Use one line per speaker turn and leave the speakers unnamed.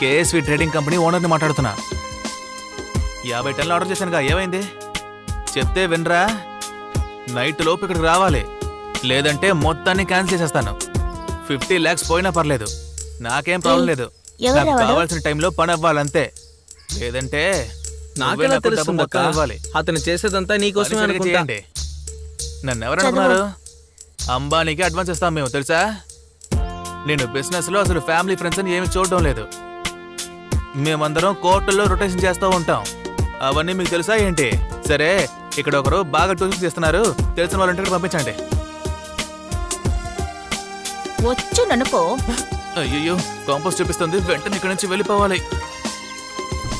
KSV trading company ఓనర్ని మాట్లాడుతున్నా. 50 టన్నులు ఆర్డర్ చేశానుగా, ఏమైంది? చెప్తే వినరా? నైట్ లోపు ఇక్కడికి రావాలి, లేదంటే మొత్తాన్ని క్యాన్సిల్ చేసేస్తాను. 50 lakhs పోయినా పర్లేదు, నాకేం ప్రాబ్లం లేదు. నాకు కావాల్సిన టైంలో పని అవ్వాలంతే, లేదంటే
నాకెలా తెలుస్తుందక్క? అతను చేసేదంతా నీకోసమే అనుకుంటా.
నన్ను ఎవరనుకున్నారు? అంబానీకి అడ్వాన్స్ ఇస్తాం మేము, తెలుసా? నేను బిజినెస్ లో అసలు ఫ్యామిలీ ఫ్రెండ్స్ అని ఏమి చూడడం లేదు. మేమందరం కోర్టుల్లో రొటేషన్ చేస్తూ ఉంటాం. అవన్నీ మీకు తెలుసా ఏంటి? సరే, ఇక్కడ ఒకరు బాగా ట్యూషన్ చేస్తున్నారు, తెలిసిన వాళ్ళంటే పంపించండి.
వచ్చుననుకో.
అయ్యో, కాంపోస్ట్ చూపిస్తుంది, వెంటనే ఇక్కడి నుంచి వెళ్ళిపోవాలి.